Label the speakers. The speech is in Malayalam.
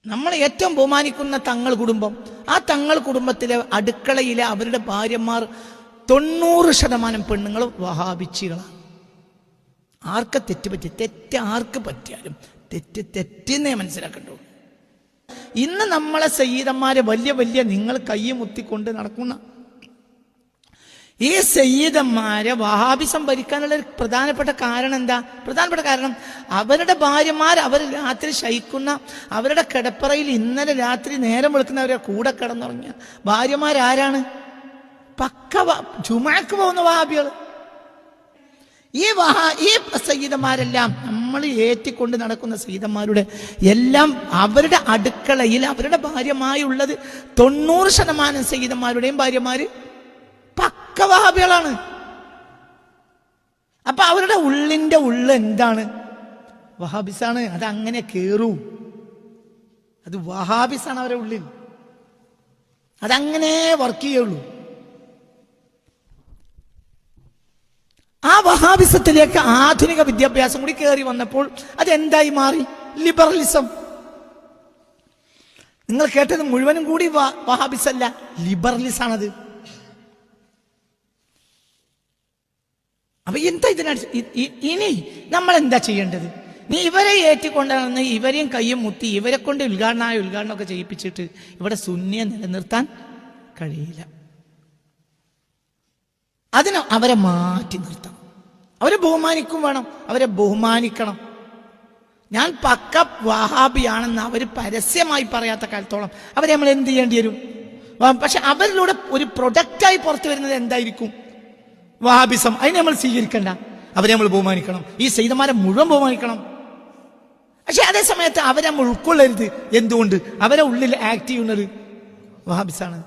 Speaker 1: നമ്മൾ ഏറ്റവും ബഹുമാനിക്കുന്ന തങ്ങൾ കുടുംബം, ആ തങ്ങൾ കുടുംബത്തിലെ അടുക്കളയിലെ അവരുടെ ഭാര്യമാർ 90% പെണ്ണുങ്ങൾ വഹാബിച്ചികളാണ്. ആർക്ക് തെറ്റ് പറ്റി? തെറ്റ് ആർക്ക് പറ്റിയാലും തെറ്റെന്നേ മനസ്സിലാക്കണ്ടോ. ഇന്ന് നമ്മളെ സയ്യിദന്മാരെ വലിയ വലിയ നിങ്ങൾ കൈ മുത്തിക്കൊണ്ട് നടക്കുന്ന ഈ സയ്യിദന്മാരെ വഹാബിസം ഭരിക്കാനുള്ള ഒരു പ്രധാനപ്പെട്ട കാരണം എന്താ? പ്രധാനപ്പെട്ട കാരണം അവരുടെ ഭാര്യമാർ അവർ രാത്രി ശയിക്കുന്ന അവരുടെ കിടപ്പറയിൽ ഇന്നലെ രാത്രി നേരം വെളുക്കുന്നവരെ കൂടെ കിടന്നുറങ്ങിയ ഭാര്യമാരാരാണ്? പക്ക ജുമാക്ക് പോകുന്ന വഹാബികൾ. ഈ സയ്യിദന്മാരെല്ലാം നമ്മൾ ഏറ്റിക്കൊണ്ട് നടക്കുന്ന സയ്യിദന്മാരുടെ എല്ലാം അവരുടെ അടുക്കളയിൽ അവരുടെ ഭാര്യമായുള്ളത് 90% സയ്യിദന്മാരുടെയും ഭാര്യമാര് പക്ക വഹാബികളാണ്. അപ്പൊ അവരുടെ ഉള്ളിന്റെ എന്താണ്? വഹാബിസാണ്. അത് അങ്ങനെ കേറൂ. അത് വഹാബിസാണ് അവരുടെ ഉള്ളിൽ. അതങ്ങനെ വർക്ക് ചെയ്യുള്ളൂ. ആ വഹാബിസത്തിലേക്ക് ആധുനിക വിദ്യാഭ്യാസം കൂടി കയറി വന്നപ്പോൾ അതെന്തായി മാറി? ലിബറലിസം. നിങ്ങൾ കേട്ടത് മുഴുവനും കൂടി വഹാബിസല്ല, ലിബറലിസാണത്. അപ്പൊ എന്താ ഇനി നമ്മൾ എന്താ ചെയ്യേണ്ടത്? നീ ഇവരെ ഏറ്റിക്കൊണ്ടാണെന്ന് ഇവരെയും കയ്യും മുത്തി ഇവരെ കൊണ്ട് ഉദ്ഘാടനമൊക്കെ ചെയ്യിപ്പിച്ചിട്ട് ഇവിടെ സുന്നിയെ നിലനിർത്താൻ കഴിയില്ല. അതിന് അവരെ മാറ്റി നിർത്തണം. അവരെ ബഹുമാനിക്കും വേണം, അവരെ ബഹുമാനിക്കണം. ഞാൻ പക്ക വഹാബിയാണെന്ന് അവർ പരസ്യമായി പറയാത്ത കാലത്തോളം അവരെ നമ്മൾ എന്ത് ചെയ്യേണ്ടി വരും? പക്ഷെ അവരിലൂടെ ഒരു പ്രൊഡക്റ്റായി പുറത്തു വരുന്നത് എന്തായിരിക്കും? വഹാബിസം. അതിനെ നമ്മൾ സ്വീകരിക്കണ്ട, അവരെ നമ്മൾ ബഹുമാനിക്കണം. ഈ സയ്യിദന്മാരെ മുഴുവൻ ബഹുമാനിക്കണം. പക്ഷെ അതേ സമയത്ത് അവരെ നമ്മൾ ഉൾക്കൊള്ളരുത്. എന്തുകൊണ്ട്? അവരെ ഉള്ളിൽ ആക്ട് ചെയ്യുന്നത് വഹാബിസാണ്.